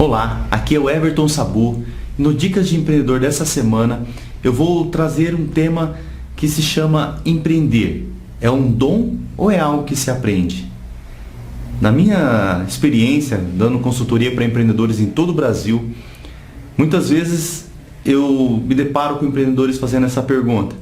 Olá, aqui é o Everton Sabu. No Dicas de Empreendedor dessa semana eu vou trazer um tema que se chama empreender. É um dom ou é algo que se aprende? Na minha experiência, dando consultoria para empreendedores em todo o Brasil, muitas vezes eu me deparo com empreendedores fazendo essa pergunta.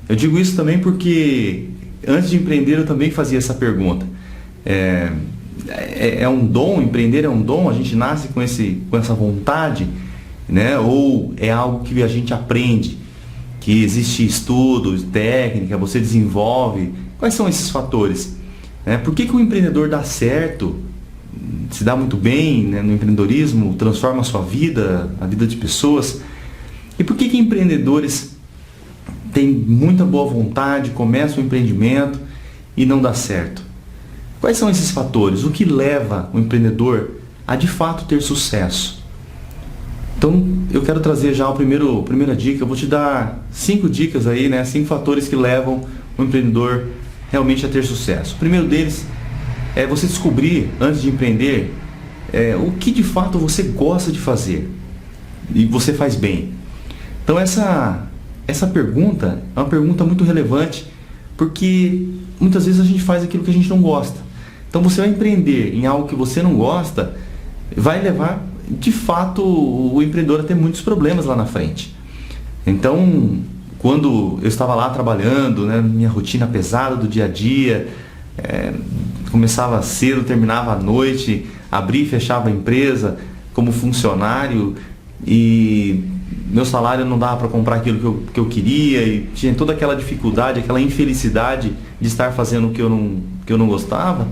Eu digo isso também porque antes de empreender eu também fazia essa pergunta. É um dom? Empreender é um dom? A gente nasce com essa vontade, né? Ou é algo que a gente aprende, que existe estudo, técnica, você desenvolve? Quais são esses fatores? Por que o empreendedor dá certo, se dá muito bem, né, no empreendedorismo, transforma a sua vida, a vida de pessoas? E por que empreendedores têm muita boa vontade, começam o empreendimento e não dá certo? Quais são esses fatores? O que leva o empreendedor a de fato ter sucesso? Então eu quero trazer já a primeira dica. Eu vou te dar 5 dicas aí, né? 5 fatores que levam o empreendedor realmente a ter sucesso. O primeiro deles é você descobrir, antes de empreender, o que de fato você gosta de fazer e você faz bem. Então essa pergunta é uma pergunta muito relevante, porque muitas vezes a gente faz aquilo que a gente não gosta. Então você vai empreender em algo que você não gosta, vai levar de fato o empreendedor a ter muitos problemas lá na frente. Então, quando eu estava lá trabalhando, né, minha rotina pesada do dia a dia, começava cedo, terminava à noite, abria e fechava a empresa como funcionário e meu salário não dava para comprar aquilo que eu queria e tinha toda aquela dificuldade, aquela infelicidade de estar fazendo o que eu não gostava.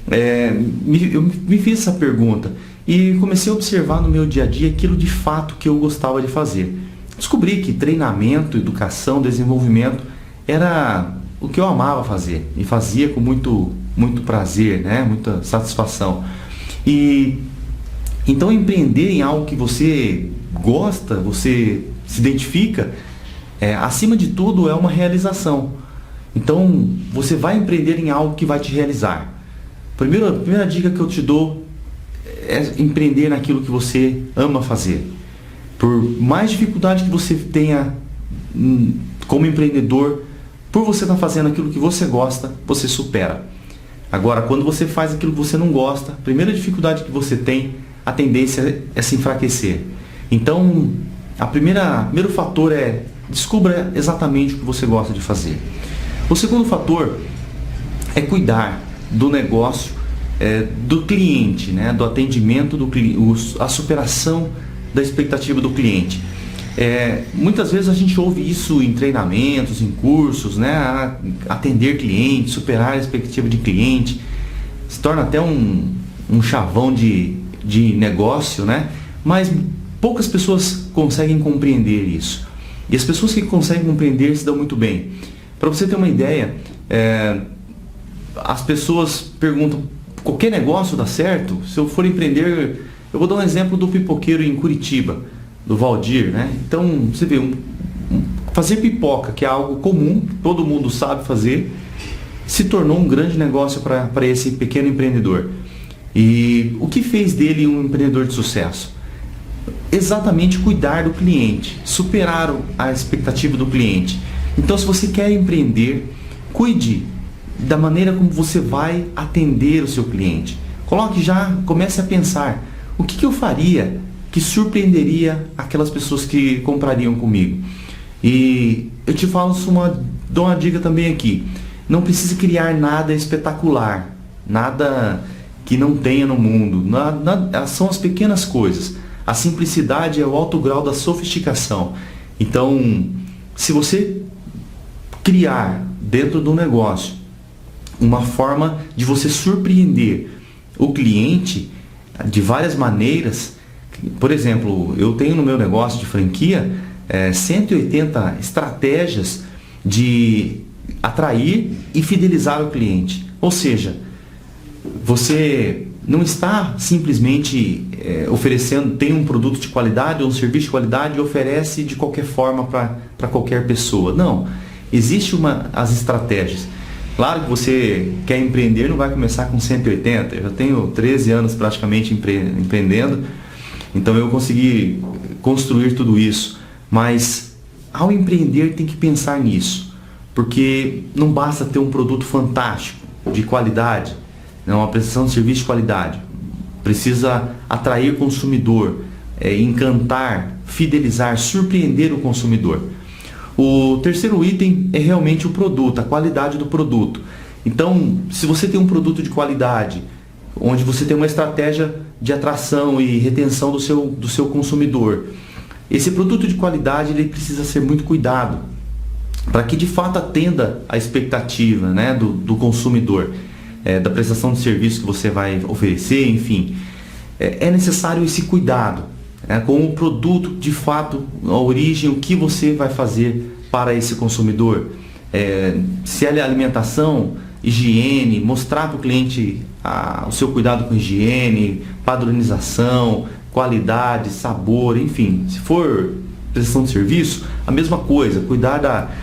Eu me fiz essa pergunta e comecei a observar no meu dia a dia aquilo de fato que eu gostava de fazer. Descobri que treinamento, educação, desenvolvimento era o que eu amava fazer e fazia com muito prazer, né? Muita satisfação. E então empreender em algo que você gosta, você se identifica, acima de tudo é uma realização. Então você vai empreender em algo que vai te realizar. Primeira dica que eu te dou é empreender naquilo que você ama fazer. Por mais dificuldade que você tenha como empreendedor, por você estar fazendo aquilo que você gosta, você supera. Agora, quando você faz aquilo que você não gosta, a primeira dificuldade que você tem, a tendência é se enfraquecer. Então, primeiro fator é descubra exatamente o que você gosta de fazer. O segundo fator é cuidar do negócio, do cliente, né? Do atendimento do cliente, a superação da expectativa do cliente. Muitas vezes a gente ouve isso em treinamentos, em cursos, né? Atender cliente, superar a expectativa de cliente, se torna até um chavão de negócio, né? Mas poucas pessoas conseguem compreender isso. E as pessoas que conseguem compreender se dão muito bem. Para você ter uma ideia, as pessoas perguntam, qualquer negócio dá certo? Se eu for empreender, eu vou dar um exemplo do pipoqueiro em Curitiba, do Valdir, né? Então, você vê, fazer pipoca, que é algo comum, todo mundo sabe fazer, se tornou um grande negócio para esse pequeno empreendedor. E o que fez dele um empreendedor de sucesso? Exatamente cuidar do cliente, superar a expectativa do cliente. Então, se você quer empreender, cuide da maneira como você vai atender o seu cliente. Comece a pensar, o que eu faria que surpreenderia aquelas pessoas que comprariam comigo? E eu te dou uma dica também aqui. Não precisa criar nada espetacular, nada que não tenha no mundo. São as pequenas coisas. A simplicidade é o alto grau da sofisticação. Então, se você criar dentro do negócio uma forma de você surpreender o cliente de várias maneiras. Por exemplo, eu tenho no meu negócio de franquia 180 estratégias de atrair e fidelizar o cliente. Ou seja, você não está simplesmente tem um produto de qualidade ou um serviço de qualidade e oferece de qualquer forma para qualquer pessoa. Não, existem as estratégias. Claro que você quer empreender, não vai começar com 180. Eu já tenho 13 anos praticamente empreendendo Então eu consegui construir tudo isso. Mas ao empreender tem que pensar nisso, porque não basta ter um produto fantástico, de qualidade, né, uma prestação de serviço de qualidade. Precisa atrair consumidor, encantar, fidelizar, surpreender o consumidor. O terceiro item é realmente o produto, a qualidade do produto. Então, se você tem um produto de qualidade, onde você tem uma estratégia de atração e retenção do seu consumidor, esse produto de qualidade ele precisa ser muito cuidado, para que de fato atenda a expectativa, né, do consumidor, da prestação de serviço que você vai oferecer, enfim. É necessário esse cuidado com o produto, de fato, a origem, o que você vai fazer para esse consumidor. Se é alimentação, higiene, mostrar para o cliente o seu cuidado com higiene, padronização, qualidade, sabor, enfim. Se for prestação de serviço, a mesma coisa, cuidar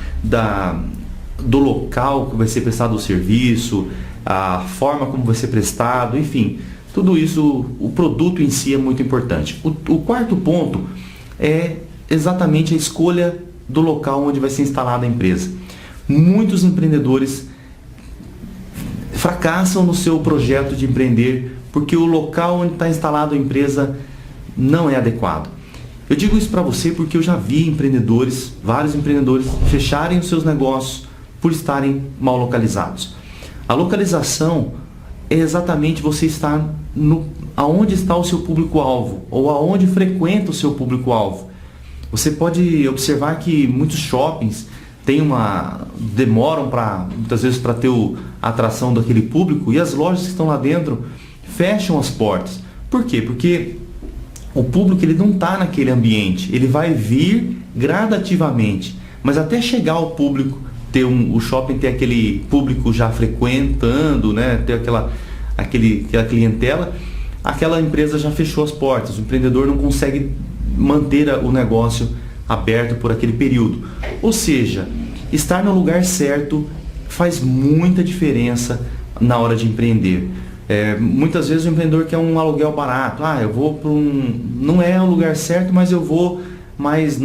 do local que vai ser prestado o serviço, a forma como vai ser prestado, enfim, tudo isso, o produto em si é muito importante. O quarto ponto é exatamente a escolha do local onde vai ser instalada a empresa. Muitos empreendedores fracassam no seu projeto de empreender porque o local onde está instalada a empresa não é adequado. Eu digo isso para você porque eu já vi empreendedores, vários empreendedores, fecharem os seus negócios por estarem mal localizados. A localização é exatamente você estar aonde está o seu público-alvo ou aonde frequenta o seu público-alvo. Você pode observar que muitos shoppings demoram muitas vezes para ter a atração daquele público, e as lojas que estão lá dentro fecham as portas. Por quê? Porque o público ele não está naquele ambiente, ele vai vir gradativamente, mas até chegar ao público, o shopping ter aquele público já frequentando, né, ter aquela clientela, aquela empresa já fechou as portas, o empreendedor não consegue manter o negócio aberto por aquele período. Ou seja, estar no lugar certo faz muita diferença na hora de empreender. Muitas vezes o empreendedor quer um aluguel barato. Eu vou para não é o lugar certo, mas eu vou mais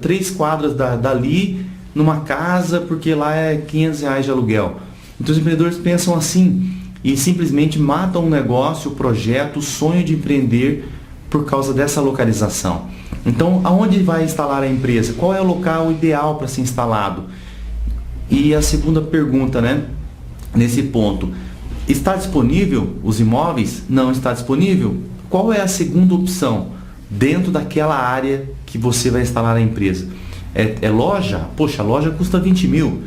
3 quadras dali, numa casa, porque lá é R$500 de aluguel. Então os empreendedores pensam assim e simplesmente matam o negócio, o projeto, o sonho de empreender por causa dessa localização. Então, aonde vai instalar a empresa? Qual é o local ideal para ser instalado? E a segunda pergunta, né, nesse ponto, está disponível os imóveis? Não está disponível? Qual é a segunda opção dentro daquela área que você vai instalar a empresa? É loja? Poxa, a loja custa 20 mil.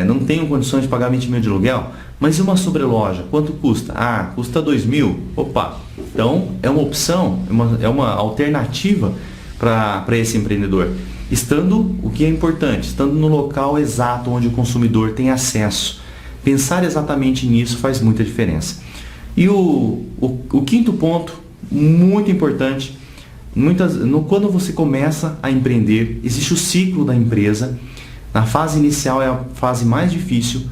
Não tenho condições de pagar 20 mil de aluguel. Mas e uma sobreloja? Quanto custa? Custa 2 mil. Opa! Então, é uma opção, é uma alternativa para esse empreendedor. O que é importante, estando no local exato onde o consumidor tem acesso. Pensar exatamente nisso faz muita diferença. E o quinto ponto, muito importante, quando você começa a empreender, existe o ciclo da empresa. Na fase inicial é a fase mais difícil.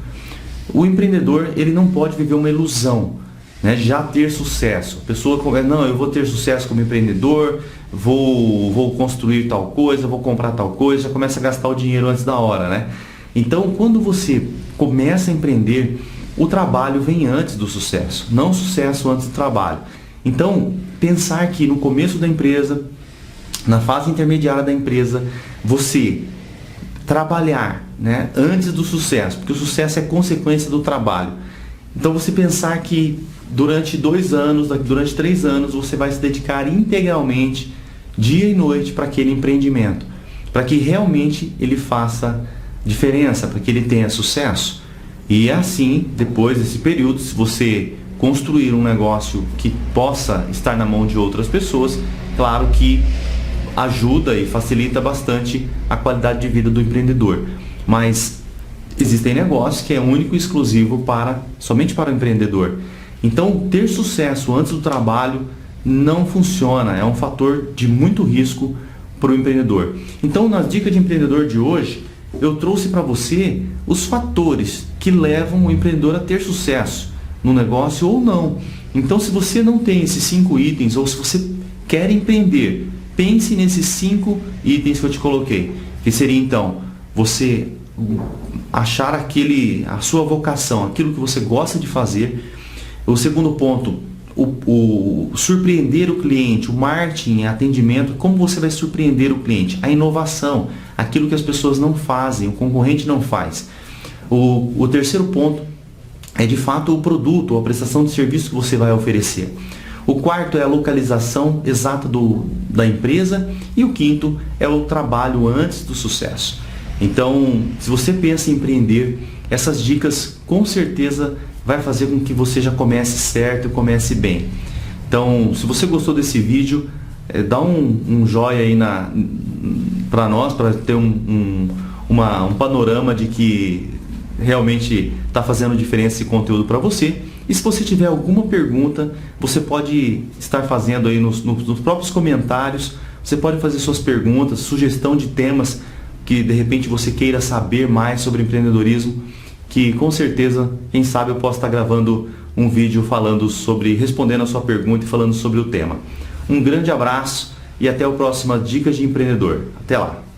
O empreendedor ele não pode viver uma ilusão, né, de já ter sucesso. A pessoa, eu vou ter sucesso como empreendedor, vou construir tal coisa, vou comprar tal coisa, já começa a gastar o dinheiro antes da hora, né? Então, quando você começa a empreender, o trabalho vem antes do sucesso, não o sucesso antes do trabalho. Então, pensar que no começo da empresa, na fase intermediária da empresa, você trabalhar, né, antes do sucesso, porque o sucesso é consequência do trabalho. Então, você pensar que durante 2 anos, durante 3 anos, você vai se dedicar integralmente, dia e noite, para aquele empreendimento, para que realmente ele faça diferença, para que ele tenha sucesso. E assim, depois desse período, se você construir um negócio que possa estar na mão de outras pessoas, claro que ajuda e facilita bastante a qualidade de vida do empreendedor. Mas existem negócios que é único e exclusivo somente para o empreendedor. Então, ter sucesso antes do trabalho não funciona, é um fator de muito risco para o empreendedor. Então, nas dicas de empreendedor de hoje, eu trouxe para você os fatores que levam o empreendedor a ter sucesso no negócio ou não. Então, se você não tem esses 5 itens, ou se você quer empreender, pense nesses 5 itens que eu te coloquei, que seria então você achar a sua vocação, aquilo que você gosta de fazer. O segundo ponto, o surpreender o cliente, o marketing, atendimento, como você vai surpreender o cliente, a inovação, aquilo que as pessoas não fazem, o concorrente não faz. O terceiro ponto é de fato o produto ou a prestação de serviço que você vai oferecer. O quarto é a localização exata da empresa e o quinto é o trabalho antes do sucesso. Então, se você pensa em empreender, essas dicas com certeza vai fazer com que você já comece certo e comece bem. Então, se você gostou desse vídeo, dá um joinha aí para nós, para ter um panorama de que realmente está fazendo diferença esse conteúdo para você. E se você tiver alguma pergunta, você pode estar fazendo aí nos próprios comentários. Você pode fazer suas perguntas, sugestão de temas que de repente você queira saber mais sobre empreendedorismo, que com certeza, quem sabe eu posso estar gravando um vídeo respondendo a sua pergunta e falando sobre o tema. Um grande abraço e até o próximo Dicas de Empreendedor. Até lá!